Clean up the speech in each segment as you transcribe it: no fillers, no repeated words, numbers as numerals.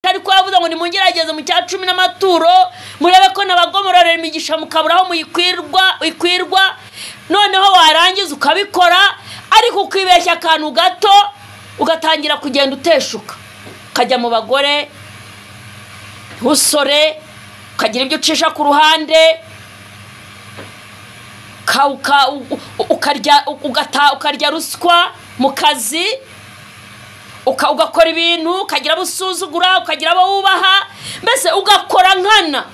ariko yavuze ngo nimungerageze mu cya 10 n'amaturo murebe ko nabagomororera imigisha mukaburaho muyikwirwa noneho warangiza ukabikora ariko ukibeshya akantu gato ugatangira kugenda uteshuka ukajya mu bagore usore ukagira ibyo ucisha ku ruhande ukarya ruswa mu kazi ugakora ibintu ukagira abusuzugura ukagira abo wubaha mbese ugakora nkana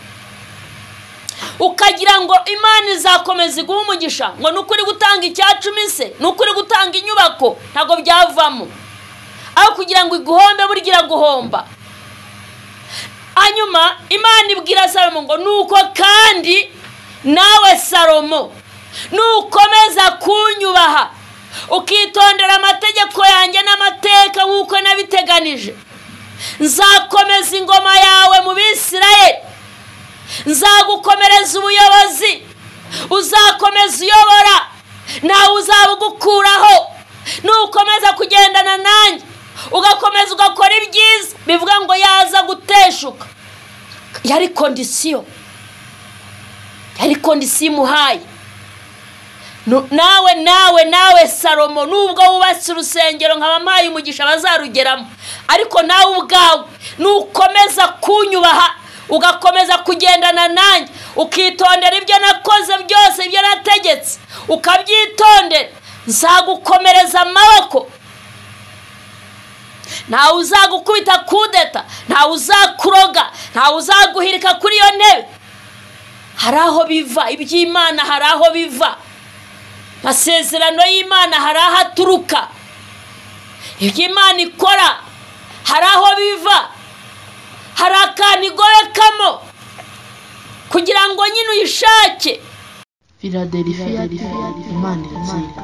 ukagira ngo Imana izakomeza iguha umugisha ngo nukuri gutanga icya 10 se nukuri gutanga inyubako ntago byavamo aho kugira ngo iguhombe burgira guhomba. Hanyuma Imana ibwira Salomo ngo nuko kandi nawe Salomo nukomeza kunyubaha ukitondera amategeko yanjye n'amateka nkuko nabiteganije nzakomeza ingoma yawe mu Bisirayeli nzagukomereza ubuyobozi uzakomeza uyobora nawe uzabugukuraho nukomeza kugendana nanjye ugakomeza ugakora ibyiza bivuga ngo yaza guteshuka yari kondisiyo muhaye nawe Salomo nubwo wubatse urusengero nk'abamaye umugisha bazarugeramo ariko nawe ubwawe nukomeza kunyubaha ugakomeza kugendana nanjye ukitondera ibyo nakoze byose ibyo nategetse ukabyitondera nzagukomereza amaboko ntawe uzagukubita kudeta ntawe uzakuroga ntawe uzaguhirika kuri iyo ntebe hari aho biva iby'Imana hari aho biva masezerano y'Imana hari aho aturuka iby'Imana ikora hari aho biva hari akantu igorekamo kugira ngo nyine uyishake. Philadelphia Imana iratsinda.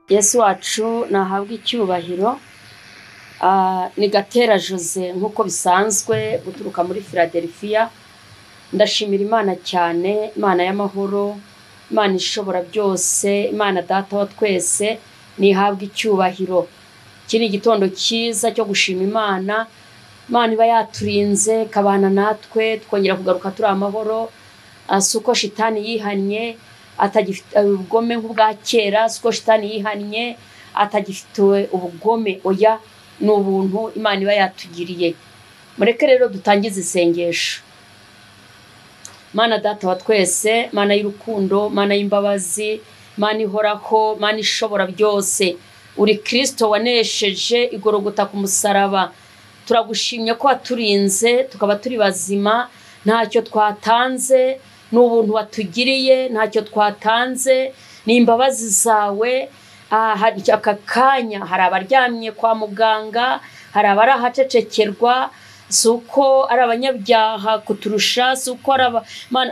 Yesu wacu nahabwa icyubahiro. Ni Gatera Jose nkuko bisanzwe guturuka muri Philadelphia. Ndashimira Imana cyane, Imana y'amahoro, Imana ishobora byose, Imana data wa twese nihabwa icyubahiro. Kiri igitondo cyiza cyo gushima Imana. Imana iba yaturinze kabana natwe twongera kugaruka turi amahoro. Suko shitani yihanye atagifite ubugome nk'ubwa kera, suko shitani yihanye atagifite ubugome oya n'ubuntu Imana iba yatugiriye. Mureke rero dutangize isengesho. Mana data wa twese, Mana y'urukundo, Mana y'imbabazi, Mana ihoraho, Mana ishobora byose. Uri Kristo wanesheje igorogota ku musaraba. Turagushimye ko waturinze tukaba turi bazima, ntacyo twatanze n'ubuntu watugiriye, ntacyo twatanze n'imbabazi zawe. Hari aka kanya hari abaryamye kwa muganga, hari abarahacecekerwa, suko ari abanyabyaha kuturusha, suko ari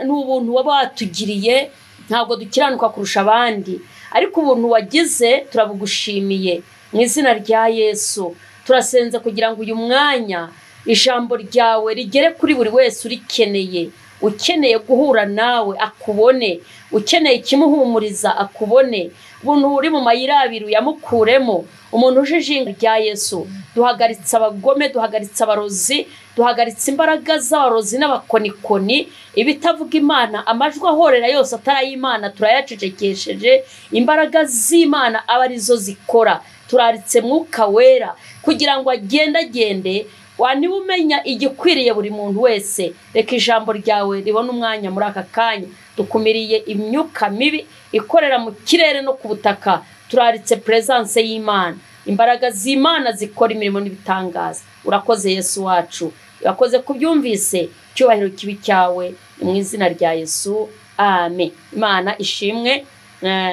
n'ubuntu wabatugiriye ntabwo dukiranuka kurusha abandi, ariko ubuntu wagize turabugushimiye mu izina rya Yesu. Turasenze kugira ngo uyu mwanya ijambo ryawe rigere kuri buri wese urikeneye, ukeneye guhura nawe akubone, ukeneye ikimuhumuriza akubone. Ubuntu uri mu mayira abiri yamukuremo, umuntu ujijinga rya Yesu. Duhagaritse abagome, duhagaritse abarozi, duhagaritse imbaraga z'abarozi n'abakonikoni, ibitavuga Imana, amajwi ahorera yose atari Imana turayacecekesheje. Imbaraga z'Imana aba arizo zikora. Turaritse Mwuka Wera kugira ngo agendagende waniba umenya igikwiriye buri muntu wese. Reka ijambo ryawe ribona umwanya muri aka kanya. Dukumiriye imyuka mibi ikorera mu kirere no ku butaka. Turaritse presence y'Imana, imbaraga z'Imana zikora imirimo n'ibitangaza. Urakoze Yesu wacu, urakoze kubyumvise. Cyubahiro kibi cyawe mu izina rya Yesu, amen. Imana ishimwe.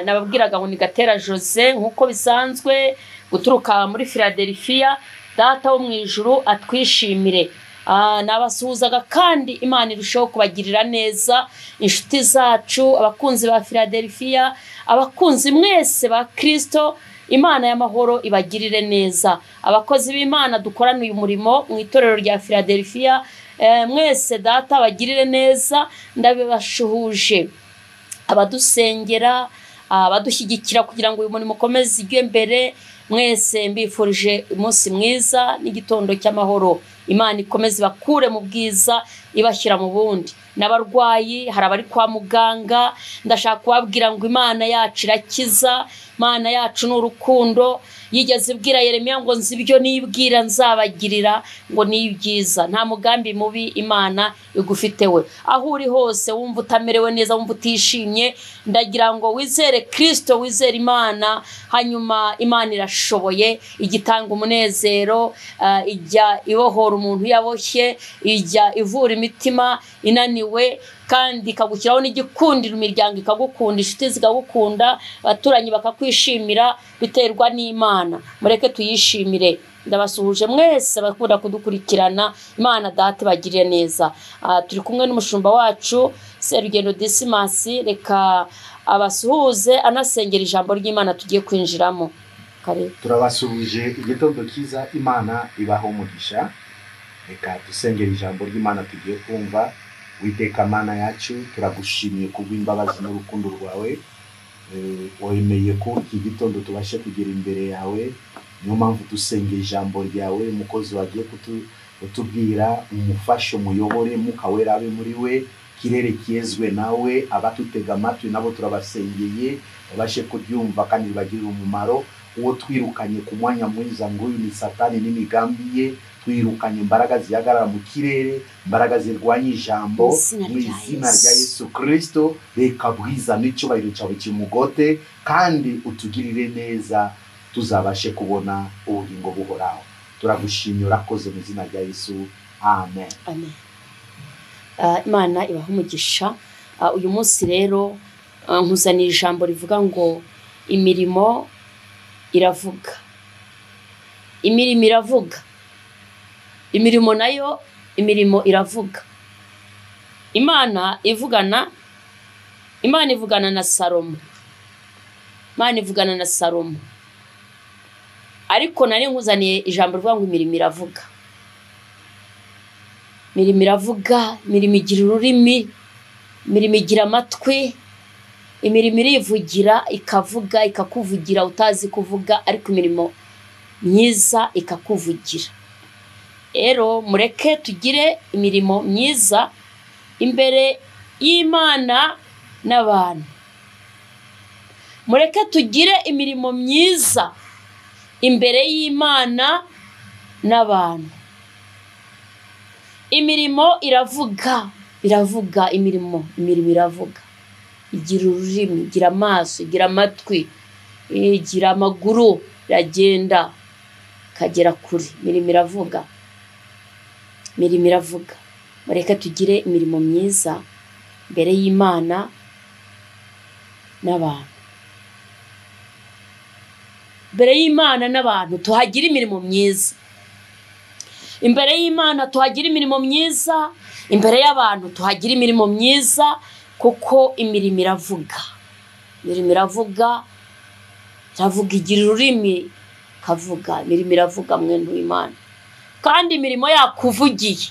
Nababwiraga ngo ni Gatera Jose nkuko bisanzwe guturuka muri Philadelphia. Data wo mu ijuru atwishimire. Nabasuhuzaga kandi Imana irushaho kubagirira neza. Inshuti zacu, abakunzi ba Philadelphia, abakunzi mwese ba Kristo, Imana y'amahoro ibagirire neza. Abakozi b'Imana dukorana uyu murimo mu itorero rya Philadelphia, mwese data bagirire neza. Ndabibashuhuje abadusengera, abadushyigikira kugira ngo uyu murimo ukomeze ijye mbere. mwese mbifurije umunsi mwiza n'igitondo cy'amahoro. Imana ikomeze bakure mu bwiza ibashyira mu bundi. N'abarwayi hari abari kwa muganga, ndashaka kubabwira ngo Imana yacu irakiza, Imana yacu n'urukundo. Yigeze ibwira Yeremiya ngo nzi ibyo nibwira nzabagirira ngo ni byiza. Nta mugambi mubi Imana igufitewe. Aho uri hose wumva utamerewe neza, wumva utishimye, ndagira ngo wizere Kristo, wizere Imana, hanyuma Imana irashoboye, igitanga umunezero, ijya ibohora umuntu yaboshye, ijya ivura imitima inaniwe, kandi ikagushyiraho n'igikundira, imiryango ikagukunda, inshuti zikagukunda, abaturanyi bakakwishimira, biterwa n'Imana. Mureke tuyishimire. Ndabasuhuje mwese bakunda kudukurikirana. Imana Data bagirire neza. Turi kumwe n'umushumba wacu Serugendo Dismas, reka abasuhuze anasengera ijambo ry'Imana tugiye kwinjiramo. Kare turabasuhuje igitondo cyiza, Imana ibaho umugisha. Reka dusengera ijambo ry'Imana tugiye kumva. Witeka Mana yacu, turagushimiye kubw'imbabazi n'urukundo rwawe. Wemeye ko iki gitondo tubashe kugera imbere yawe. Niyo mpamvu dusengera ijambo ryawe. Umukozi wagiye kutubwira, umufashe, umuyobore, Mwuka Wera abe muri we, kirere kiyezwe nawe, abatutega amatwi nabo turabasengeye babashe kubyumva kandi bibagirire umumaro. Uwo twirukanye ku mwanya mwiza nguyu ni Satani n'imigambi ye, twirukanye imbaraga zihagarara mu kirere, imbaraga zirwanya ijambo mu izina rya Yesu Kristo. Reka bwiza n'icyubahiro cyawe kimugote, kandi utugirire neza, tuzabashe kubona ubugingo buhoraho. Turagushimira, urakoze mu izina rya Yesu, amen. Amen. Imana ibaha umugisha. Uyu munsi rero nkuzanira ijambo rivuga ngo imirimo iravuga. Imirimo iravuga. Imirimo nayo, imirimo iravuga. Imana ivugana na Salomo. Imana ivugana na Salomo. Ariko nari nkuzaniye ijambo rivuga ngo imirimo iravuga. Imirimo iravuga, imirimo igira ururimi, imirimo igira amatwi, imirimo irivugira, ikavuga, ikakuvugira utazi kuvuga, ariko imirimo myiza ikakuvugira. Rero mureke tugire imirimo myiza imbere y'Imana n'abantu. Mureke tugire imirimo myiza imbere y'Imana n'abantu. Imirimo iravuga, imirimo iravuga. Igira ururimi, igira amaso, igira amatwi, igira amaguru, iragenda kagera kure. Imirimo iravuga. Imirimo iravuga. Mureke tugire imirimo myiza imbere y'Imana n'abantu. Imbere y'Imana n'abantu tuhagira imirimo myiza. Imbere y'Imana tuhagira imirimo myiza, imbere y'abantu tuhagira imirimo myiza, kuko imirimo iravuga. Imirimo iravuga, igira ururimi kavuga. Imirimo iravuga mwene w'Imana. Kandi imirimo yakuvugiye.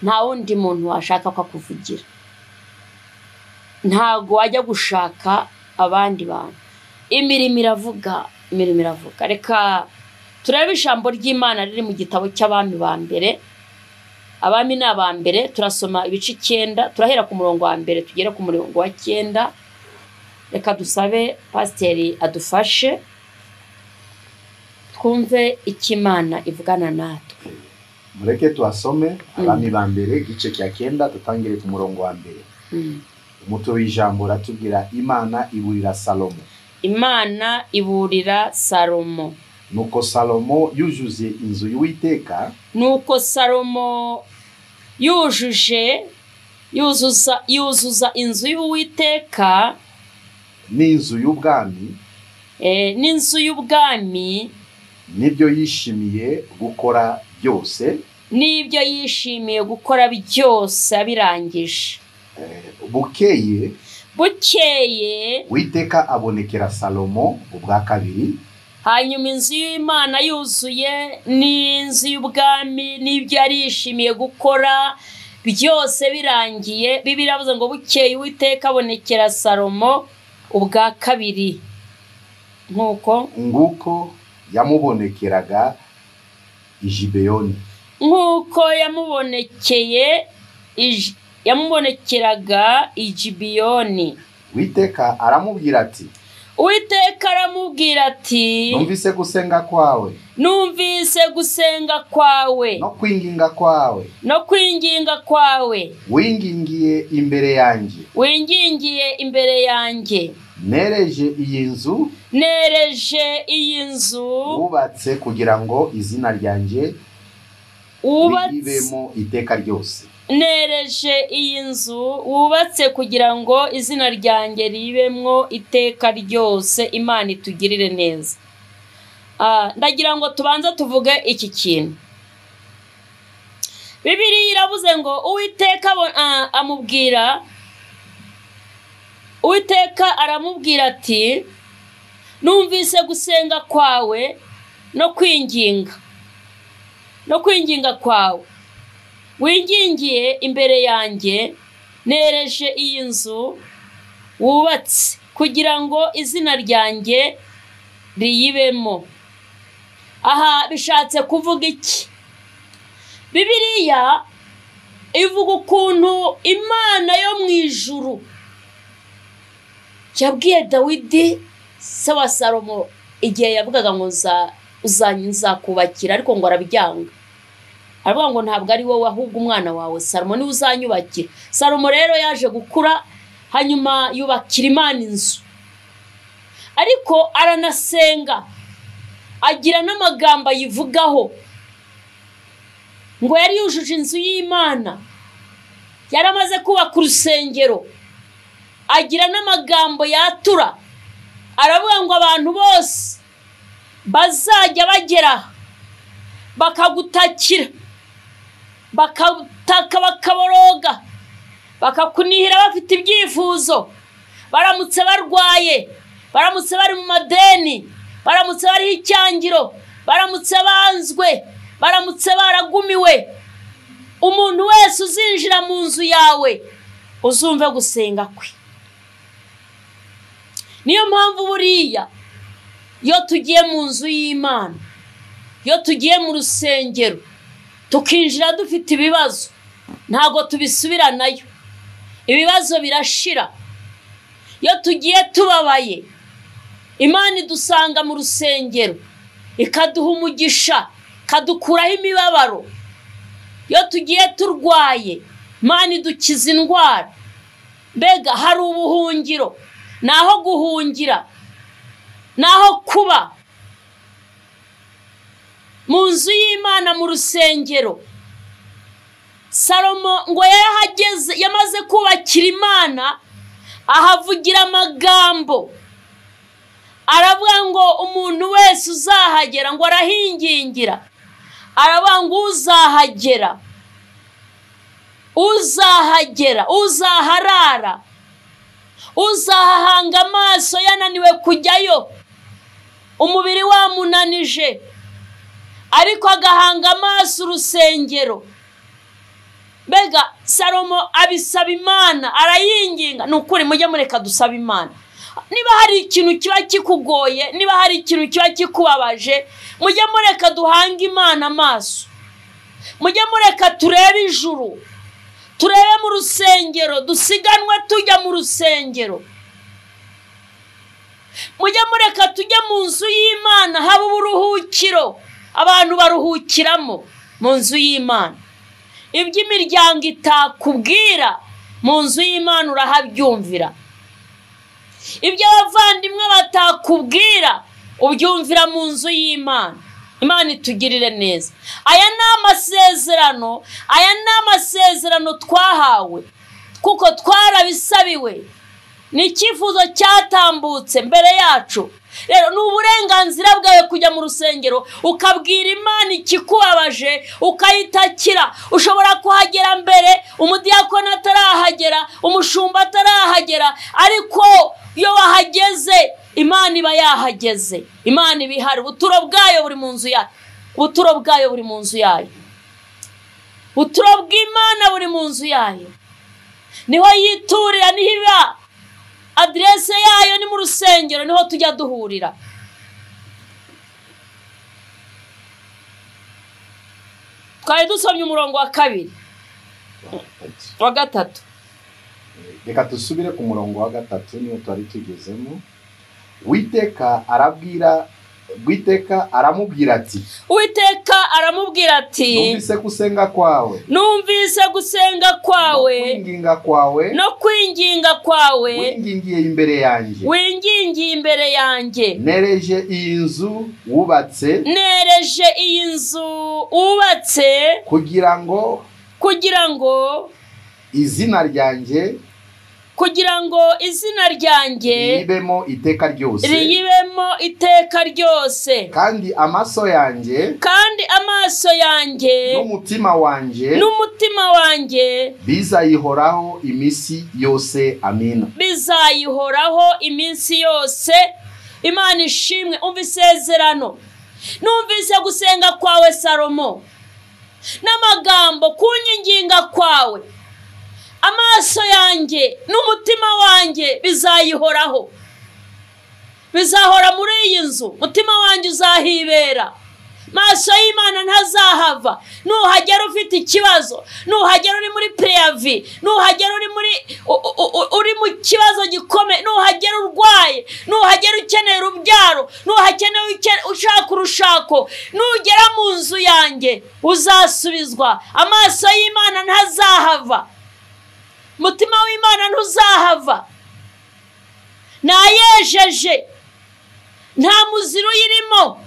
Nta wundi muntu washaka ko akuvugira. Ntago wajya gushaka abandi bantu. Imirimo iravuga, imirimo iravuga. Reka turebe ijambo ry'Imana riri mu gitabo cy'Abami ba mbere. Abami ni aba mbere, turasoma ibice 9, turahera ku murongo wa mbere tugere ku murongo wa 9. Reka dusabe pasiteri adufashe twumve icyo Imana ivugana natwe. Mureke tuhasome Abami ba mbere igice cya 9, tutangire ku murongo wa mbere. Umutwe w'ijambo ratubwira Imana iburira Salomo. Imana iburira Salomo. Nuko Salomo yuzuze inzu y'Uwiteka. Nuko Salomo yuzuza inzu y'Uwiteka n'inzu y'ubwami. N'inzu y'ubwami. Nibyo yishimiye gukora byose. Nibyo yishimiye gukora byose abirangije. Bukeye Uwiteka abonekera Salomo ubwa kabiri. Hanyuma inzu y'Imana yuzuye n'inzu y'ubwami n'ibyo yarishimiye gukora byose birangiye. Bibiliya iravuze ngo bukeye Uwiteka abonekera Salomo ubwa kabiri. nguko yamubonekeraga i Gibeyoni. Nk'uko yamubonekeraga i Gibeyoni. Uwiteka aramubwira ati, numvise gusenga kwawe, no kwinginga kwawe, wingingiye imbere yanjye, nereje iyi nzu, wubatse kugira ngo izina ryanjye ribemo iteka ryose. Nereje iyi nzu wubatse kugira ngo izina ryanjye ribemwo iteka ryose. Imana itugirire neza. Ndagira ngo tubanza tuvuge iki kintu. Bibiliya iravuze ngo Uwiteka aramubwira ati, numvise gusenga kwawe no kwinginga kwawe, wingingiye imbere yanjye, nereje iyi nzu wubatse kugira ngo izina ryanjye riyibemo. Aha bishatse kuvuga iki? Bibiliya ivuga ukuntu Imana yo mu ijuru yabwiye Dawidi se wa Salomo igihe yavugaga ngo nzakubakira, ariko ngo arabyanga. Aravuga ngo ntabwo ari wowe ahubwo umwana wawe Salomo niwe uzanyubakira. Salomo rero yaje gukura, hanyuma yubakira Imana inzu, ariko aranasenga, agira n'amagambo ayivugaho ngo yari yujuje inzu y'Imana, yaramaze kubaka urusengero, agira n'amagambo yatura, aravuga ngo abantu bose bazajya bagera bakagutakira, bakataka, bakaboroga, bakakunihira bafite ibyifuzo, baramutse barwaye, baramutse bari mu madeni, baramutse bari icyangiro, baramutse banzwe, baramutse baragumiwe. Umuntu wese uzinjira mu nzu yawe uzumve gusenga kwe. Niyo mpamvu buriya iyo tugiye mu nzu y'Imana, iyo tugiye mu rusengero, tukinjira dufite ibibazo, ntago tubisubiranayo, ibibazo birashira. Iyo tugiye tubabaye, Imana idusanga mu rusengero, ikaduha umugisha, ikadukuraho imibabaro. Iyo tugiye turwaye, Imana idukiza indwara. Mbega hari ubuhungiro, naho guhungira, naho kuba mu nzu y'Imana mu rusengero. Salomo ngo yarahageze, yamaze kubakira Imana, ahavugira amagambo, aravuga ngo umuntu wese uzahagera, ngo arahingingira, aravuga ngo uzahagera, uzaharara, uzahahanga amaso yananiwe kujyayo, umubiri wamunanije, ariko agahanga amaso urusengero. Mbega Salomo abisaba Imana, arayinginga. Nukuri mujye mureka dusaba Imana. Niba hari ikintu kiba kikugoye, niba hari ikintu kiba kikubabaje, mujye mureka duhanga Imana amaso, mujye mureka turebe ijuru, turebe mu rusengero, dusiganwe tujya mu rusengero. Mujye mureka tujya mu nzu y'Imana, haba uburuhukiro abantu baruhukiramo mu nzu y'Imana. Iby'imiryango itakubwira, mu nzu y'Imana urahabyumvira. Ibyo abavandimwe batakubwira, ubyumvira mu nzu y'Imana. Imana itugirire neza. Aya ni amasezerano twahawe, kuko twarabisabiwe. Ni icyifuzo cyatambutse mbere yacu. Rero ni uburenganzira bwawe kujya mu rusengero, ukabwira Imana ikikubabaje, ukayitakira. Ushobora kuhagera mbere, umudiyakoni atarahagera, umushumba atarahagera, ariko iyo wahageze, Imana iba yahageze. Imana iba ihari. Ubuturo bwayo buri mu nzu yayo. Ubuturo bwayo buri mu nzu yayo. Ubuturo bw'Imana buri mu nzu yayo. Niho yiturira, niho iba. Adrese yayo ni mu rusengero, niho tujya duhurira. twari dusomye umurongo wa 2 wa 3. Reka dusubire ku murongo wa 3 niyo twari tugezemo. Uwiteka aramubwira ati numvise gusenga kwawe no kwinginga kwawe wingingiye imbere yanjye nereje iyi nzu wubatse kugira ngo izina ryanjye riyibemo iteka ryose kandi amaso yanjye n'umutima wanjye bizayihoraho iminsi yose. Amina. Imana ishimwe. Umva isezerano. Numvise gusenga kwawe Salomo n'amagambo kunyinginga kwawe, amaso yanjye n'umutima wanjye bizayihoraho, bizahora muri iyi nzu. Umutima wanjye uzahibera, maso y'Imana ntazahava. Nuhagera ufite ikibazo, nuhagera uri muri preavi, nuhagera uri mu kibazo gikomeye, nuhagera urwaye, nuhagera ukeneye urubyaro, nuhagera ushaka urushako, nugera mu nzu yanjye uzasubizwa. Amaso y'Imana ntazahava, umutima w'Imana ntuzahava. Nayejeje, nta muziro uyirimo,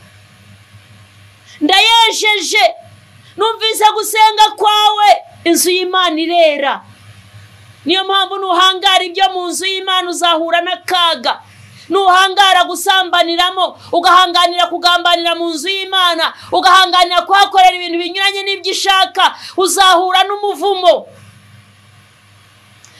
ndayejeje. Numvise gusenga kwawe, inzu y'Imana irera. Niyo mpamvu nuhangara ibyo mu nzu y'Imana uzahura n'akaga. Nuhangara gusambaniramo, ugahanganira kugambanira mu nzu y'Imana, ugahanganira kuhakorera ibintu binyuranye n'ibyo ishaka, uzahura n'umuvumo.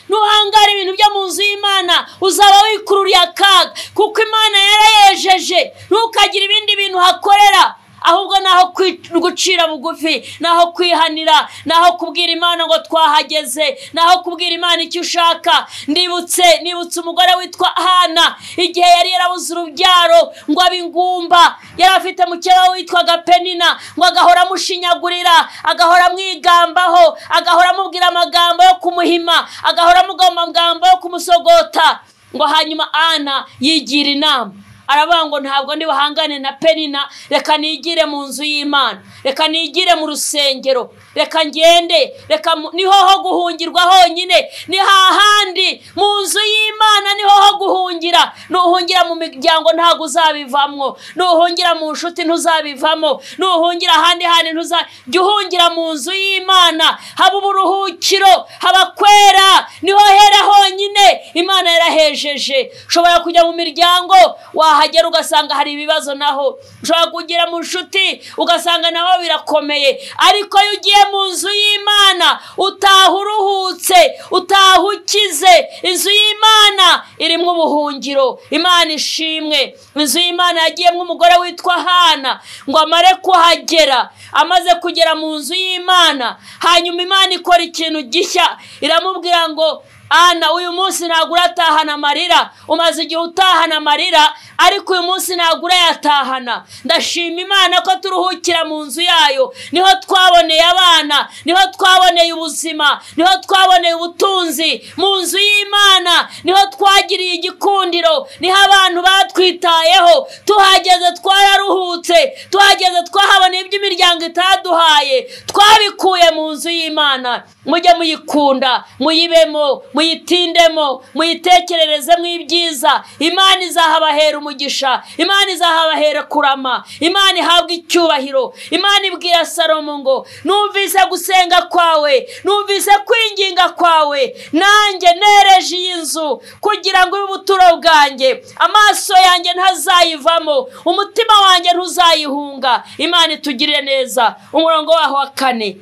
Nuhangara ibintu byo mu nzu y'Imana uzaba wikururiye akaga, kuko Imana yarayejeje. Ntukagira ibindi bintu hakorera, ahubwo naho gucira bugufi, naho kwihanira, naho kubwira Imana ngo twahageze, naho kubwira Imana icyo ushaka. Nibutse umugore witwa Hana, igihe yari yarabuze urubyaro ngo abingumba, yari afite mukeba witwaga Penina, ngo agahora amushinyagurira, agahora amwigambaho, agahora amubwira amagambo yo kumuhima, agahora amugamba amagambo yo kumusogota. Ngo hanyuma Ana yigira inama, aravuga ngo ntabwo ndi buhangane na Penina, reka nigire mu nzu y'Imana, reka nigire mu rusengero, reka ngende, reka niho ho guhungirwa honyine, ni hahandi mu nzu y'Imana niho ho guhungira. Nuhungira mu miryango ntago uzabivamwo, nuhungira mu nshuti ntuzabivamo, nuhungira handi ntuzajya mu nzu y'Imana. Haba uburuhukiro, haba kwera, niho hera honyine. Imana yarahejeje. Ushobora kujya mu miryango wahagera ugasanga hari ibibazo, naho ushobora kugera mu nshuti ugasanga naho birakomeye, ariko iyo ugiye mu nzu y'Imana utaha uruhutse, utaha ukize. Inzu y'Imana irimo ubuhungiro. Imana ishimwe. Inzu y'Imana yagiyemo umugore witwa Hana, ngo amare kuhagera. Amaze kugera mu nzu y'Imana, hanyuma Imana ikora ikintu gishya, iramubwira ngo Ana, uyu munsi ntabwo uratahana amarira. Umaze igihe utahana amarira, ariko uyu munsi ntabwo urayatahana. Ndashima Imana ko turuhukira mu nzu yayo. Niho twaboneye abana, niho twaboneye ubuzima, niho twaboneye ubutunzi. Mu nzu y'Imana niho twagiriye igikundiro, niho abantu batwitayeho. Tuhageze twararuhutse, tuhageze twahaboneye ibyo imiryango itaduhaye, twabikuye mu nzu y'Imana. Mujye muyikunda, muyibemo, muyitindemo, muyitekererezemo ibyiza. Imana izahabahera umugisha, Imana izahabahera kurama, Imana ihabwa icyubahiro. Imana ibwira Salomo ngo numvise gusenga kwawe, numvise kwinginga kwawe, nanjye nereje iyi nzu kugira ngo ubuturo bwanjye, amaso yanjye ntazayivamo, umutima wanjye ntuzayihunga. Imana itugirire neza. Umurongo waho wa 4.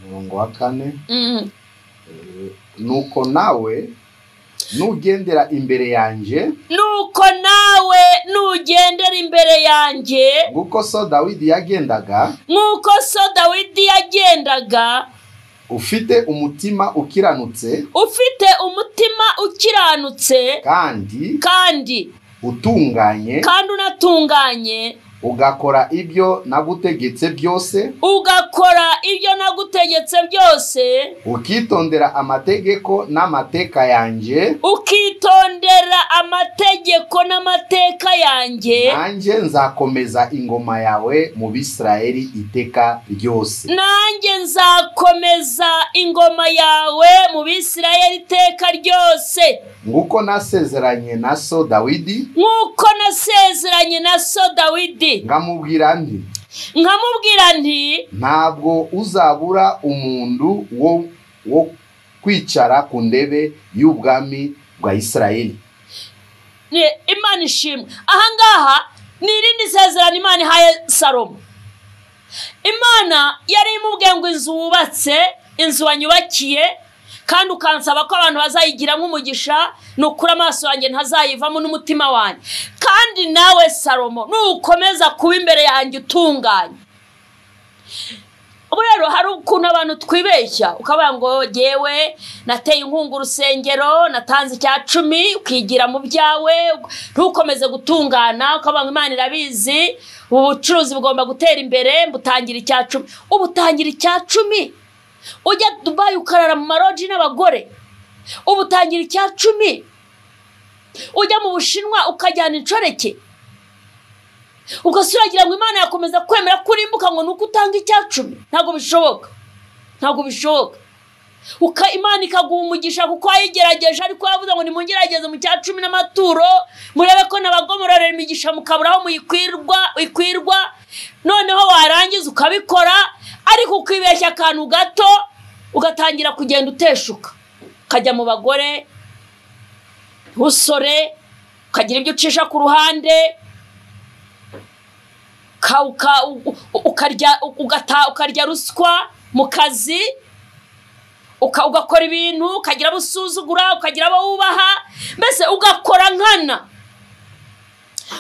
Umurongo wa 4. Nuko nawe nugendera imbere yanjye, nguko so Dawidi yagendaga, ufite umutima ukiranutse, kandi unatunganye, ugakora ibyo nagutegetse byose, ukitondera amategeko n'amateka yanjye, nanjye nzakomeza ingoma yawe mu Bisirayeli iteka ryose. Nguko nasezeranye na so Dawidi, ngamubwira nti ntabwo uzabura umuntu wo kwicara ku ndebe y'ubwami bwa Isirayeli. Imana ishimwe. Ahangaha ni irindi sezerano Imana ihaye Salomo. Imana yari imubwiye ngo inzu wubatse, inzu wanyubakiye, kandi ukansaba ko abantu bazayigira nk'umugisha, nukura amaso yanjye ntazayivamo n'umutima wanjye. Kandi nawe Salomo nukomeza kuba imbere yanjye utunganye. Rero hari ukuntu abantu twibeshya, ukavuga ngo jewe nateye inkunga urusengero, natanze icya 10, ukigira mu byawe, ntukomeze gutungana, ukavuga ngo Imana irabizi, ubucuruzi bugomba gutera imbere, mbutangira icya 10. Ubutangira icya 10, ujya Dubai ukarara mu maroji n'abagore, ubutangira icya 10, ujya mu Bushinwa ukajyana incoreke, ugasuragira ngo Imana yakomeza kwemera kurimbuka ngo nuko utanga icya 10. Ntago bishoboka. Imana ikaguha umugisha kuko ayigerageje, ariko yavuze ngo nimungerageze mu cya 10 n'amaturo, murebe ko nabagomororera imigisha mukaburaho muyikwirwa, noneho warangiza ukabikora, ariko ukibeshya akantu gato ugatangira kugenda uteshuka, ukajya mu bagore, usore, ukagira ibyo ucisha ku ruhande, ukarya ruswa mu kazi, ugakora ibintu, ukagira abusuzugura, ukagira abawubaha, mbese ugakora nkana,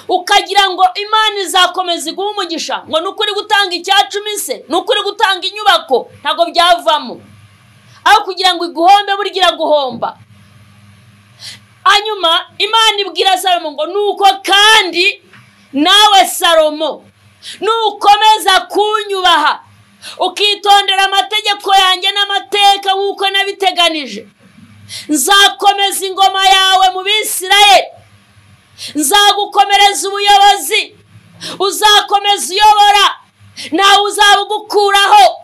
ukagira ngo Imana izakomeza iguha umugisha, ngo nukuri gutanga icya 10 se, nukuri gutanga inyubako, ntago byavamo, aho kugira ngo iguhombe burgira guhomba. Hanyuma Imana ibwira Salomo ngo nuko kandi nawe Salomo nukomeza kunyubaha, ukitondera amategeko yanjye n'amateka nk'uko nabiteganije, nzakomeza ingoma yawe mu Bisirayeli, nzagukomereza ubuyobozi, uzakomeza uyobora, nawe uzabugukuraho,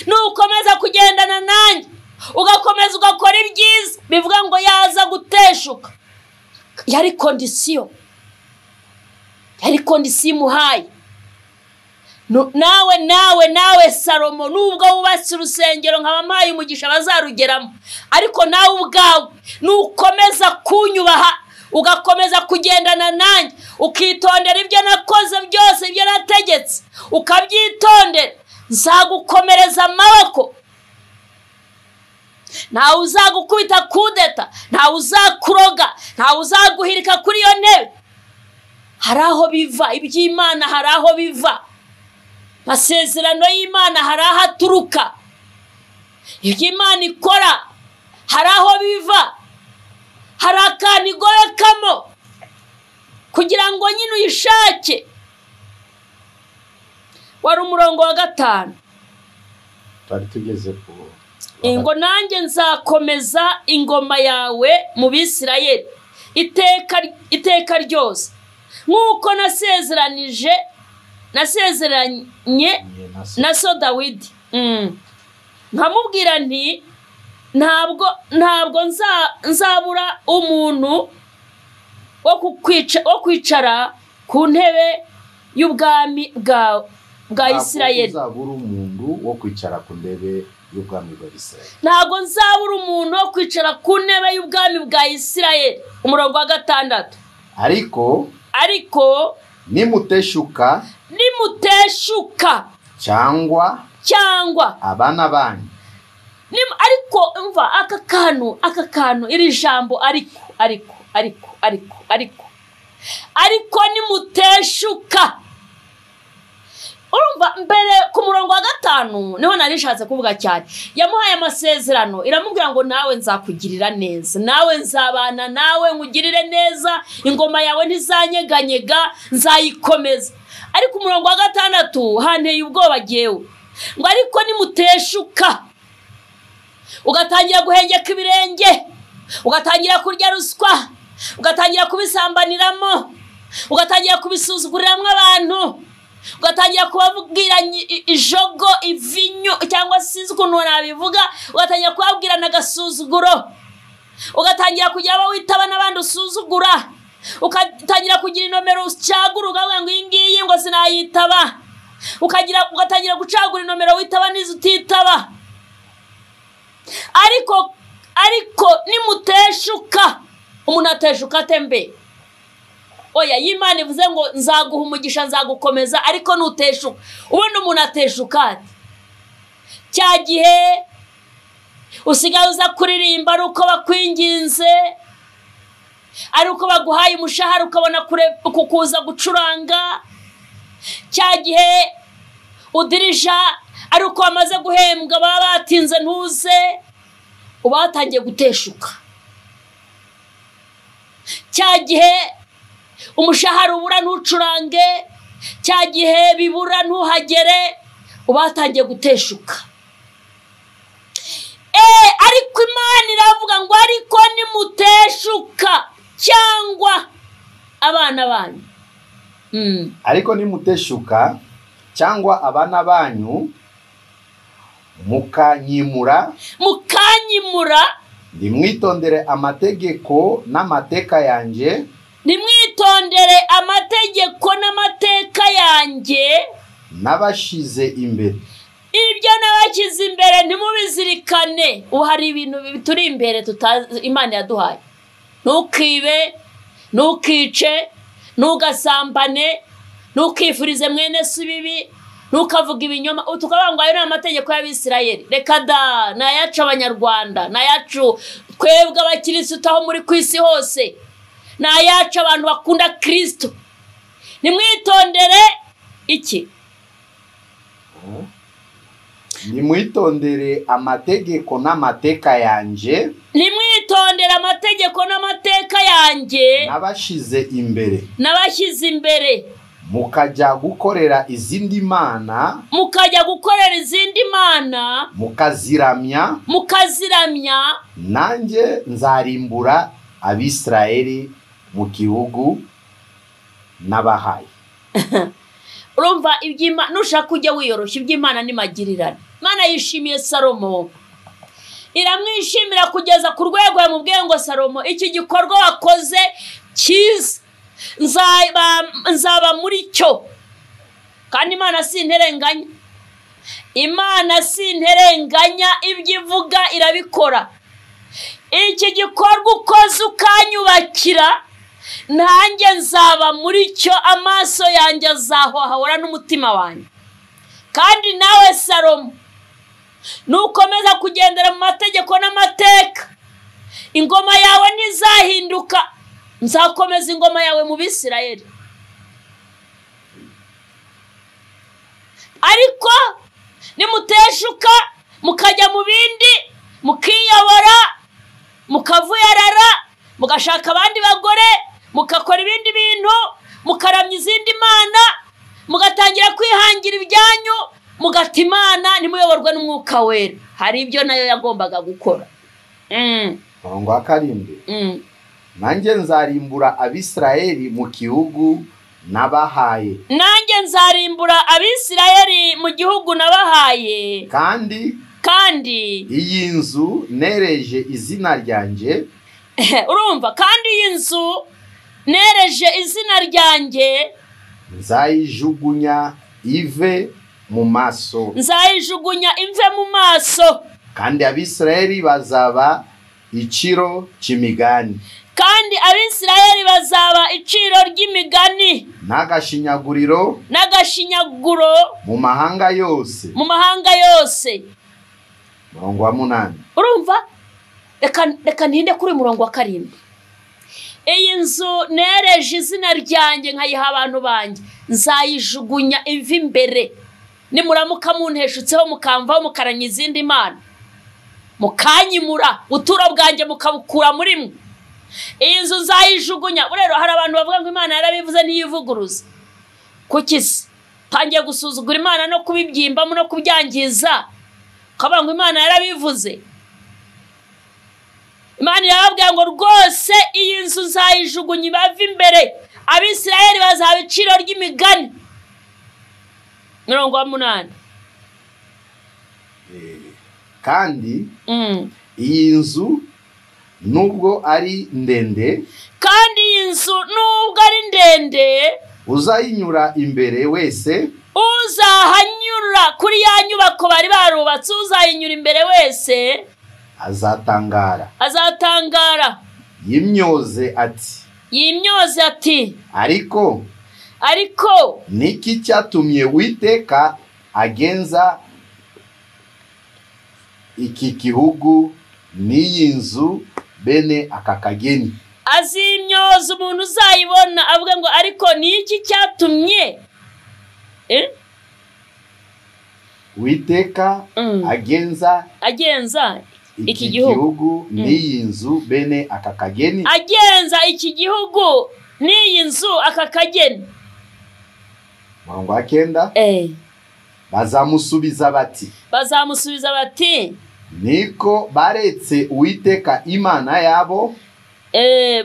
nukomeza kugendana nanjye, ugakomeza ugakora ibyiza, bivuga ngo yaza guteshuka. Yari kondisiyo muhaye. Nawe Salomo, nubwo wubatse urusengero nk'abamaye umugisha bazarugeramo, ariko nawe ubwawe nukomeza kunyubaha, ugakomeza kugendana nanjye, ukitondera ibyo nakoze byose, ibyo nategetse ukabyitondera, nzagukomereza amaboko, ntawe uzagukubita kudeta, ntawe uzakuroga, ntawe uzaguhirika kuri iyo ntebe. Hari aho biva iby'Imana, hari aho biva amasezerano y'Imana, hari aho aturuka. Iby'Imana ikora hari aho biva, hari akantu igorekamo kugira ngo nyine uyishake. Wari umurongo wa 5. Twari tugeze ku ngo nanjye nzakomeza ingoma yawe mu Bisirayeli iteka ryose, nk'uko nasezeranye na so Dawidi. Nkamubwira nti ntabwo nzabura umuntu wo kwicara ku ntebe y'ubwami bwa Isirayeli. Nzabura umuntu wo kwicara ku ntebe y'ubwami bwa Isirayeli. Ntabwo nzabura umuntu wo kwicara ku ntebe y'ubwami bwa Isirayeli. Umurongo wa 6. Ariko nimuteshuka cyangwa abana banyu. Ariko umva aka kantu iri jambo ariko nimuteshuka. Urumva mbere ku murongo wa 5 niho narishatse kuvuga cyane. Yamuhaye amasezerano, iramubwira ngo nawe nzakugirira neza, nawe nzabana nawe, nkugirire neza, ingoma yawe ntizanyeganyega, nzayikomeza. ariko umurongo wa 6 hanteye ubwoba jewe ngo ariko nimuteshuka ugatangira guhengeka ibirenge ugatangira kurya ruswa ugatangira kubisambaniramo ugatangira kubisuzuguriramo abantu ugatangira kubabwira ijogo ivinyu cyangwa sinzi ukuntu nabivuga ugatangira kubabwirana agasuzuguro ugatangira kugira abo witaba n'abandi usuzugura ugatangira kugira inomero ucagura ugavuga ngo ingiyi ngo sinayitaba ugatangira gucagura inomero witaba n'izo utitaba ariko nimuteshuka umuntu ateshuka tembe oya y'Imana ivuze ngo nzaguha umugisha nzagukomeza ariko nuteshuka ubundi umuntu ateshuka cya gihe usigaye uza kuririmba ari uko bakwinginze ari uko baguhaye umushahara ukabona kukuza gucuranga cya gihe udirija ari uko wamaze guhembwa baba batinze ntuze uba watangiye guteshuka cya gihe umushahara ubura ntucurange cya gihe bibura ntuhagere uba watangiye guteshuka ariko Imana iravuga ngo ariko nimuteshuka cyangwa abana banyu ariko nimuteshuka cyangwa abana banyu mukanyimura nimwitondere amategeko n'amateka yanjye nabashize imbere ibyo nabashyize imbere ntimubizirikane uhari ibintu bituri imbere Imana yaduhaye ntukibe ntukice ntugasambane ntukifurize mwene se ibibi ntukavuga ibinyoma tukavuga ngo ayo ni amategeko y'Abisirayeli reka da nayacu abanyarwanda nayacu twebwe abakirisitu aho muri ku isi hose nayacu abantu bakunda Kristo nimwitondere iki nimwitondere amategeko n'amateka yanjye nabashize imbere mukajya gukorera izindi mana mukaziramya nanjye nzarimbura Abisirayeli mu gihugu nabahaye urumva iby'Imana nushaka kujya wiyoroshya iby'Imana nimagirirana Imana yishimiye Salomo iramwishimira kugeza ku rwego yamubwiye ngo Salomo iki gikorwa wakoze cyiza nzaba muri cyo kandi Imana sinterenganya ibyo ivuga irabikora iki gikorwa ukoze ukanyubakira nanjye nzaba muri cyo amaso yanjye azahohahora n'umutima wanjye kandi nawe Salomo nukomeza kugendera mu mategeko n'amateka ingoma yawe ntizahinduka nzakomeza ingoma yawe mu Bisirayeli ariko nimuteshuka mukajya mu bindi mukiyobora mukavuyarara mugashaka abandi bagore mukakora ibindi bintu mukaramya izindi mana mugatangira kwihangira ibyanyu mugata Imana nimuyoborwa n'umwuka wera hari ibyo nayo yagombaga gukora Murongo wa 7 nanjye nzarimbura Abisirayeli mu gihugu nabahaye kandi iyi nzu nereje izina ryanjye urumva kandi iyi nzu nereje izina ryanjye nzayijugunya ive mu maso kandi Abisirayeli bazaba iciro cy'imigani n'agashinyaguriro mu mahanga yose murongo wa 8 urumva reka ntinde kuri murongo wa 7 iyi nzu nereje izina ryanjye nkayiha abantu banjye nzayijugunya ivi imbere nimuramuka munteshutseho mukamvaho mukaranya izindi mana mukanyimura uturo bwanjye mukabukura muri mwe iyi nzu nzayijugunya rero hari abantu bavuga ngo Imana yarabivuze ntiyivuguruza kuki se tangiye gusuzugura Imana no kubibyimbamo no kubyangiza kavuga ngo Imana yarabivuze. Imana yababwiye ngo rwose iyi nzu nzayijugunye bava imbere, Abisirayeli bazaba iciro ry'imigani. 8. kandi iyi nzu nubwo ari ndende, kandi iyi nzu nubwo ari ndende, uzayinyura imbere wese, uzahanyura kuri ya nyubako bari barubatse, uzayinyura imbere wese azatangara. Yimyoze ati ariko niki cyatumye Uwiteka agenza iki gihugu n'iyi nzu bene aka kageni? Azimyoza umuntu uzayibona avuga ngo ariko niki cyatumye Uwiteka agenza iki gihugu n'iyi nzu bene aka kageni. Agenza iki gihugu n'iyi nzu aka kageni. 9. Bazamusubiza bati niko baretse Uwiteka Imana yabo.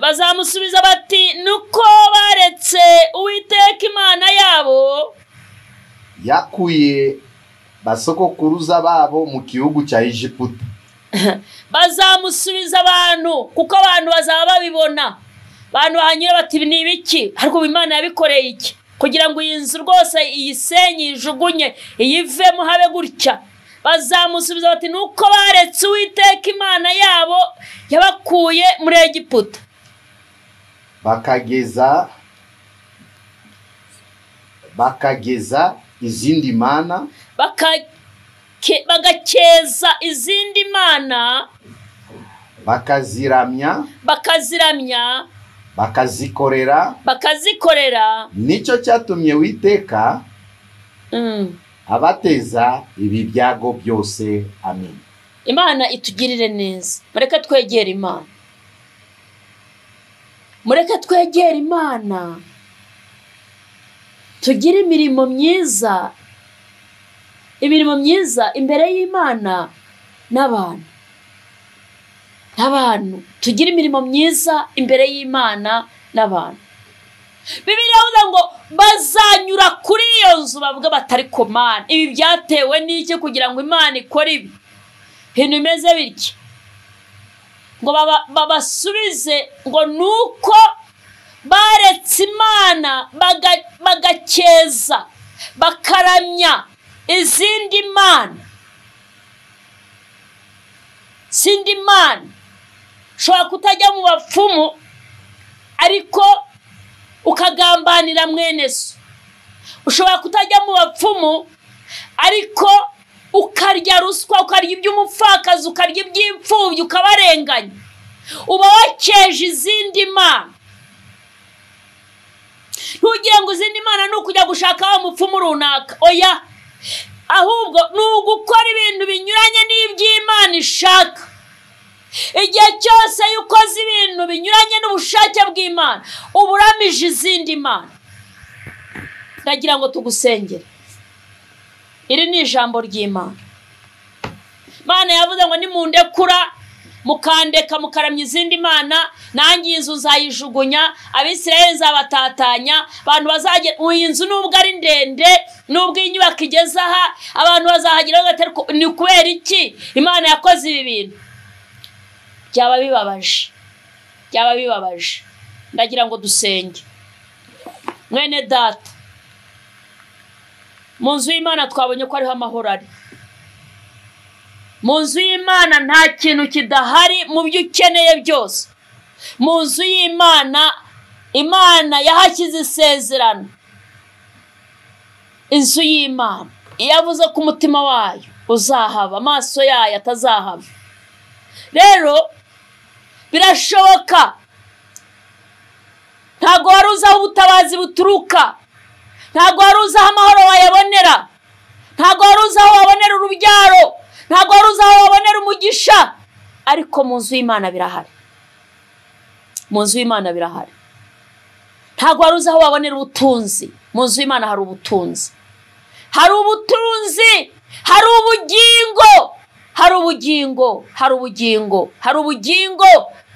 Bazamusubiza bati nuko baretse Uwiteka Imana yabo yakuye basogokuruza babo mu gihugu cya Egiputa. Bazamusubiza abantu kuko abantu bazaba babibona, abantu bahanyura bati ni ibiki, ariko Imana yabikoreye iki kugira ngo iyi nzu rwose iyisenye ijugunye iyivemo habe gutya. Bazamusubiza bati nuko baretse Uwiteka Imana yabo yabakuye muri Egiputa, bakageza izindi mana, bagakeza izindi mana, bakaziramya, bakazikorera. Nicyo cyatumye Uwiteka abateza ibi byago byose. Amen. Imana itugirire neza. Mureke twegere Imana, tugire imirimo myiza imbere y'Imana n'abantu. Tugire imirimo myiza imbere y'Imana n'abantu. Bibiliya ivuga ngo bazanyura kuri iyo nzu bavuga batari ko Mana, ibi byatewe n'iki kugira ngo Imana ikore ibi bintu bimeze bityo? Ngo babasubize ngo nuko baretse Imana bagakeza bakaramya izindi mana. Ushobora kutajya mu bapfumu ariko ukagambanira mwene so. Ushobora kutajya mu bapfumu ariko ukarya ruswa, ukarya iby'umupfakazi, ukarya iby'imfubyi, ukabarenganya. Uba wakeje izindi mana. Ntugira ngo izindi mana ni ukujya gushaka wa mupfumu runaka, oya, ahubwo ni ugukora ibintu binyuranye n'iby'Imana ishaka. Igihe cyose ukoze ibintu binyuranye n'ubushake bw'Imana uba uramije izindi mana. Ndagira ngo tugusengere. Iri ni ijambo ry'Imana. Imana yavuze ngo nimundekura mukandeka mukaramya izindi mana, nanjye inzu nzayijugunya, Abisirayeli nzabatatanya. Abantu bazagera iyi nzu nubwo ari ndende, nubwo inyubako igeze aha, abantu bazahagira bagatera ni kubera iki Imana yakoze ibi bintu? Byaba bibabaje. Ndagira ngo dusenge. Mwene data, mu nzu y'Imana twabonye ko ariho amahoro ari. Mu nzu y'Imana nta kintu kidahari mu byo ukeneye byose. Mu nzu y'Imana, Imana yahashyize isezerano. Inzu y'Imana yavuze ko umutima wayo uzahaba, amaso yayo atazahaba. Rero birashoboka, ntago wari uzi aho ubutabazi buturuka, ntago wari uzi aho amahoro wayabonera, ntago wari uzi aho wabonera urubyaro, ntago wari uzi aho wabonera umugisha, ariko mu nzu y'Imana birahari. Ntago wari uzi aho wabonera ubutunzi, mu nzu y'Imana hari ubutunzi, hari ubutunzi, hari ubugingo, hari ubugingo, hari ubugingo, hari ubugingo,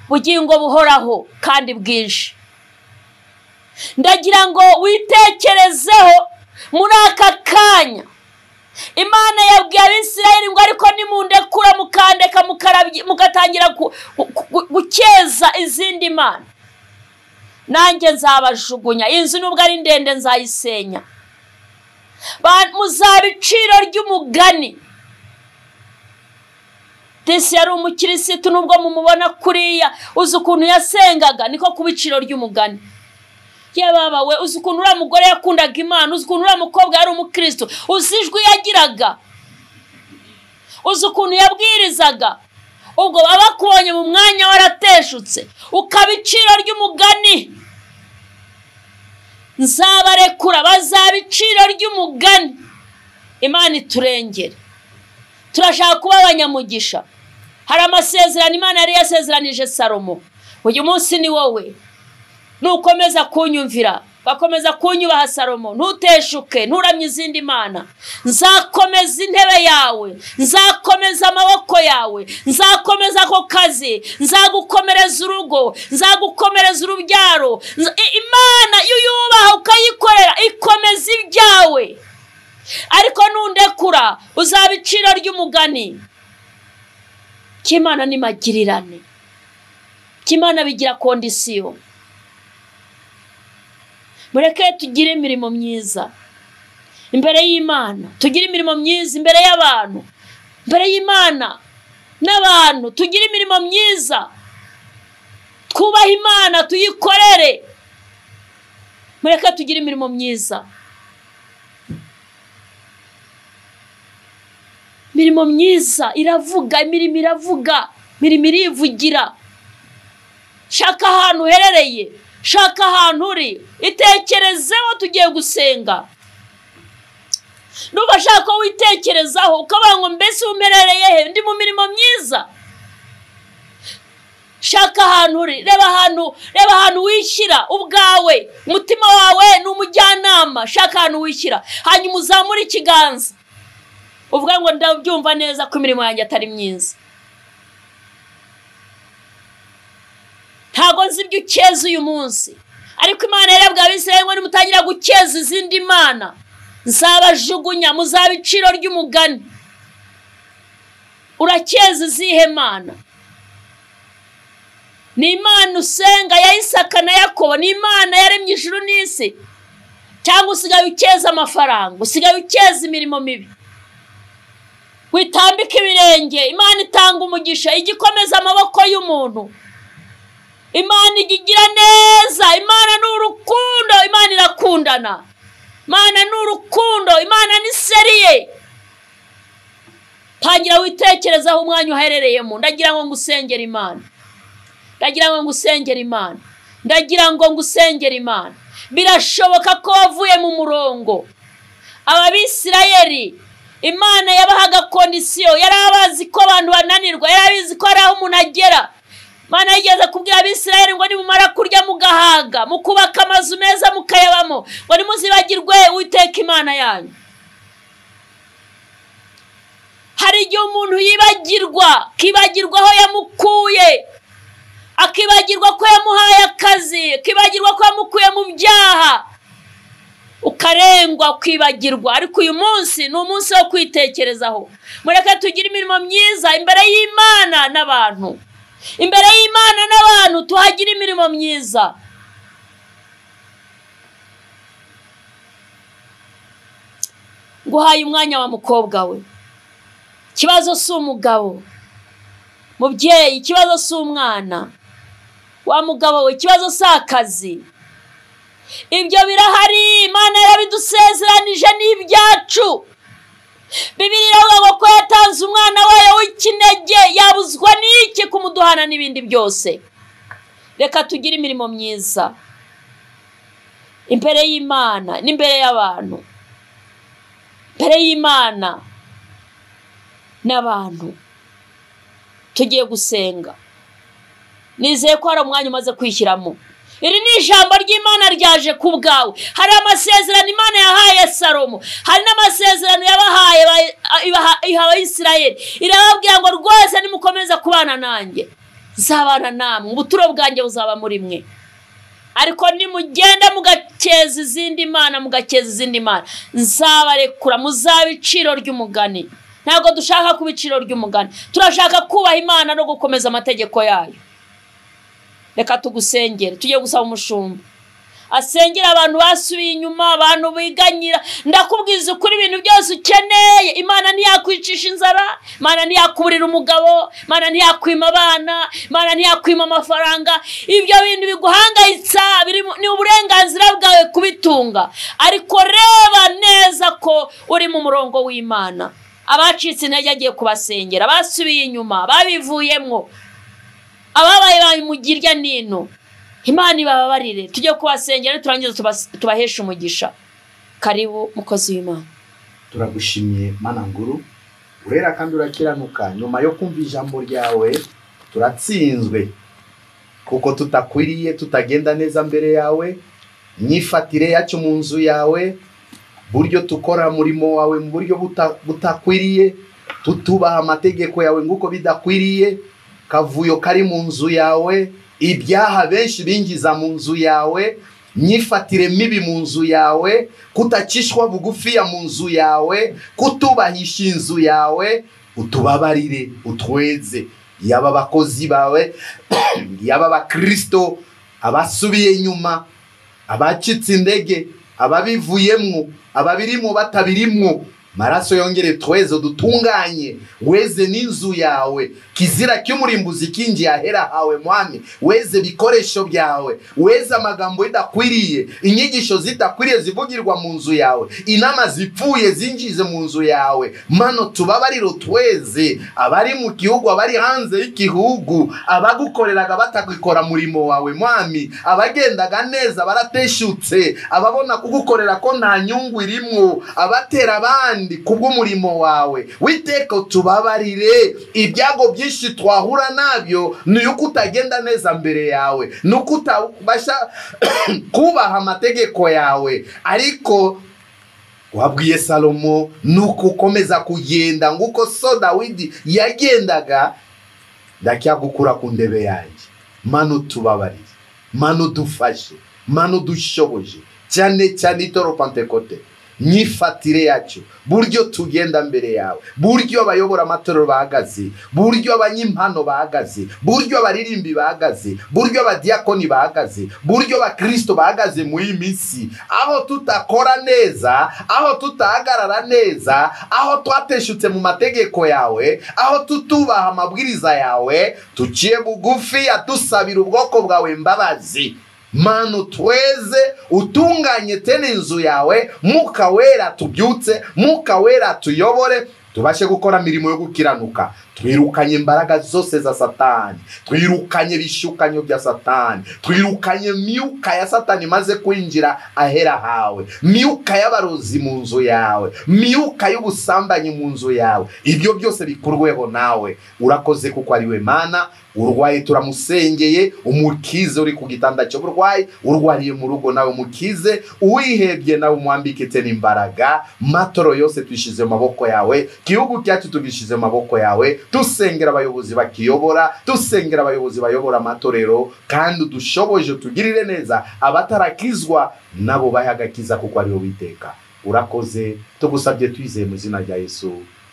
ubugingo buhoraho kandi bwinshi. Ndagira ngo witekerezeho muri aka kanya. Imana yabwiye Abisirayeli ngo ariko nimundekura mukandeka mugatangira gukeza izindi mana, nanjye nzabajugunya, inzu nubwo ari ndende nzayisenya, muzaba iciro ry'umugani. Desi yari umukirisitu nubwo mumubona kuriya, uzi ukuntu yasengaga niko kuba iciro ry'umugani. Baba we uzi ukuntu uriya mugore yakundaga Imana, uzi ukuntu uriya mukobwa yari umukristo, uzi ijwi yagiraga, uzi ukuntu yabwirizaga. Ubwo baba bakubonye mu mwanya warateshutse ukaba iciro ry'umugani, nzabarekura bazaba iciro ry'umugani. Imana iturengere, turashaka kuba abanyamugisha. Hari amasezerano Imana yari yasezeranije Salomo. Uyu munsi ni wowe nukomeza kunyumvira, bakomeza kunyubaha Salomo, ntuteshuke, nturamye izindi mana. Nzakomeza intebe yawe, nzakomeza amaboko yawe, nzakomeza ako kazi, nzagukomereza urugo, nzagukomereza urubyaro. Imana iyo uyubaha ukayikorera ikomeza ibyawe, ariko nundekura uzaba iciro ry'umugani. Kimana ni magirirane, Kimana bigira kondisiyo. Mureke tugire imirimo myiza imbere y'Imana, tugire imirimo myiza imbere y'abantu, imbere y'Imana n'abantu tugire imirimo myiza, twubaha Imana tuyikorere. Mureke tugire imirimo myiza, imirimo myiza iravuga, imirimo iravuga, imirimo irivugira. Shaka ahantu uherereye, shaka ahantu uri, itekerezeho tugiye gusenga. Nuba shaka witekerezaho ukavuga ngo mbese umerereye he, ndi mu mirimo myiza. Shaka ahantu uri, reba ahantu wishyira ubwawe, umutima wawe ni umujyanama. Shaka ahantu wishyira, hanyuma uzamura ikiganza uvuga ngo ndabyumva neza ko imirimo yanjye atari myiza. Ntago nzi ibyo ukeza uyu munsi, ariko Imana yarabwiye Abisirayeli ngo nimutangira gukeza izindi mana nzabajugunya, muzaba iciro ry'umugani. Urakeza izihe mana? Ni Imana usenga ya Isaka na Yakobo, ni Imana yaremye ijuru n'isi, cyangwa usigaye ukeza amafaranga, usigaye ukeza imirimo mibi? Witambika ibirenge, Imana itanga umugisha, igikomeza amaboko y'umuntu. Imana igira neza, Imana ni urukundo, Imana irakundana, Imana ni urukundo, Imana ni seriye. Tangira witekerezaho umwanya uherereyemo. Ndagira ngo ngusengere Imana, ndagira ngo ngusengere Imana, ndagira ngo ngusengere Imana. Birashoboka ko wavuye mu murongo. Abisirayeli Imana yabahaga kondisiyo, yarabazi ko abantu bananirwa, yarabizi ko ari aho umuntu agera. Imana yigeze kubwira Abisirayeli ngo nimumara kurya mugahaga, mukubaka amazu meza mukayabamo, ngo nimuzibagirwe Uwiteka Imana yanyu. Hari igihe umuntu yibagirwa, kibagirwa aho yamukuye, akibagirwa ko yamuhaye akazi, akibagirwa ko yamukuye mu byaha, ukarengwa ukibagirwa. Ariko uyu munsi ni umunsi wo kwitekerezaho. Mureke tugire imirimo myiza imbere y'Imana n'abantu, imbere y'Imana n'abantu tuhagira imirimo myiza. Nguhaye umwanya wa mukobwa we, ikibazo si umugabo. Mubyeyi, ikibazo si umwana. Wa mugabo we, ikibazo si akazi. Ibyo birahari, Imana yarabidusezeranije n'ibyacu. Bibiliya iravuga ko yatanze umwana wayo w'ikinege, yabuzwa n'iki kumuduhana n'ibindi byose. Reka tugire imirimo myiza imbere y'Imana n'imbere y'abantu, imbere y'Imana n'abantu. Tugiye gusenga, nizeye ko hari umwanya umaze kwishyiramo. iri ni ijambo ry'Imana ryaje ku bwawe. Hari amasezerano Imana yahaye Salomo, hari n'amasezerano yabahaye Abisirayeli. Irababwira ngo rwose nimukomeza kubana nanjye nzabana namwe, ubuturo bwanjye buzaba muri mwe. Ariko nimugenda mugakeza izindi mana, nzabarekura, muzaba iciro ry'umugani. Ntabwo dushaka kuba iciro ry'umugani, turashaka kubaha Imana no gukomeza amategeko yayo. Reka tugusengere, tujye gusaba umushumba asengera abantu basubiye inyuma, abantu biganyira. Ndakubwiza ukuri, ibintu byose ukeneye Imana ntiyakwicisha inzara, Imana ntiyakuburira umugabo, Imana ntiyakwima abana, Imana ntiyakwima amafaranga. Ibyo bintu biguhangayitsa ni uburenganzira bwawe kubitunga, ariko reba neza ko uri mu murongo w'Imana. Abacitse intege agiye kubasengera, basubiye inyuma, babivuyemwo, ababaye bamugirya nino, Imana ibababarire. Tujye kubasengera turangiza tubahesha umugisha. Karibu mukozi w'Imana. Turagushimye Mana nguru, urera kandi urakiranuka. Nyuma yo kumva ijambo ryawe turatsinzwe kuko tutakwiriye, tutagenda neza mbere yawe. Nyifatire yacu mu nzu yawe, buryo tukora murimo wawe mu buryo butakwiriye, tutubaha amategeko yawe nguko bidakwiriye. Kavuyo kari mu nzu yawe, ibyaha benshi bingiza mu nzu yawe, nyifatire mibi mu nzu yawe, kutacishwa bugufi ya mu nzu yawe, kutubahisha inzu yawe. Utubabarire, utweze. Yaba abakozi bawe, yaba abakristo, abasubiye inyuma, abacitse indege, ababivuyemwo, ababirimo batabirimwo, maraso yongere twezo dutunganye. Weze n'inzu yawe, kizira cy'umurimbuzi kinji ahera hawe mwami. Weze bikoresho byawe, weze amagambo idakwiriye, inyigisho zidakwiriye zivugirwa mu nzu yawe, inama zipfuye zinjize mu nzu yawe. Mano tubabariro tweze, abari mu gihugu, abari hanze y'igihugu, abagukoreraga batagikora murimo wawe mwami, abagendaga neza barateshutse, ababona kugukorera ko nta nyungu irimwo, abatera abandi kubw'umurimo wawe. Witeka tubabarire. Ibyago byinshi twahura nabyo ni uko utagenda neza mbere yawe, ni uko utabasha kubaha amategeko yawe. Ariko wabwiye Salomo nuko ukomeza kugenda nguko so Dawidi yagendaga, ndacyagukura ku ndebe yanjye. Manu tubabarire, manu dufashe, manu dushoboje, cyane cyane itoro Pentekote. Nyifatire yacu, buryo tugenda mbere yawe, buryo abayobora amatorero bahagaze, buryo abanyimpano bahagaze, buryo abaririmbi bahagaze, buryo abadiakoni bahagaze, buryo abakristo bahagaze mu iyi minsi. Aho tutakora neza, aho tutahagarara neza, aho twateshutse mu mategeko yawe, aho tutubaha amabwiriza yawe, tuciye bugufi atusabira ubwoko bwawe imbabazi. Manu tweze, utunganye tena inzu yawe, Mwuka Wera tubyutse, Mwuka Wera tuyobore, tubashe gukora mirimo yo gukiranuka. Twirukanye imbaraga zose za Satani, twirukanye bishukanyo bya Satani, twirukanye myuka ya Satani maze kwinjira ahera hawe, myuka y'abarozi mu nzu yawe, myuka y'ubusambanyi mu nzu yawe. Ibyo byose bikurweho nawe. Urakoze kuko ari we Mana. Urwaye turamusengeye, umukize uri ku gitanda cy'uburwayi, urwariye mu rugo nawe umukize, uwihebye nawe umwambike tena imbaraga. Matoro yose twishize mu maboko yawe, gihugu cyacu tugishize mu maboko yawe. Dusengera abayobozi bakiyobora, dusengera abayobozi bayobora amatorero, kandi udushoboje tugirire neza abatarakizwa nabo bahagakiza kuko ari Uwiteka. Urakoze, tugusabye twizeye mu izina rya Yesu.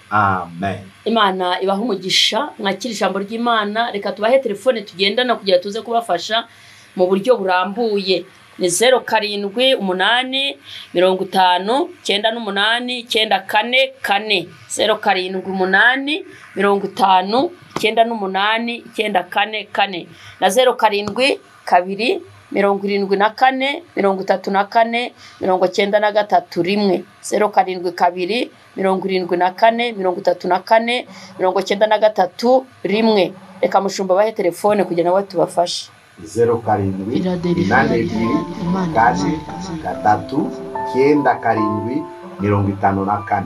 Amen. Imana ibaha umugisha. Mwakira ijambo ry'Imana. Reka tubahe telefone tugendana kugira tuze kubafasha mu buryo burambuye. Ni 0788 58 98 94 0788 58 98 94 na 07 2 74 34 93 rimwe 07 2 74 34 93 rimwe. Reka mushumba bahe telefone kugira nawe tubafashe. 07 82 4 3 9 7 54.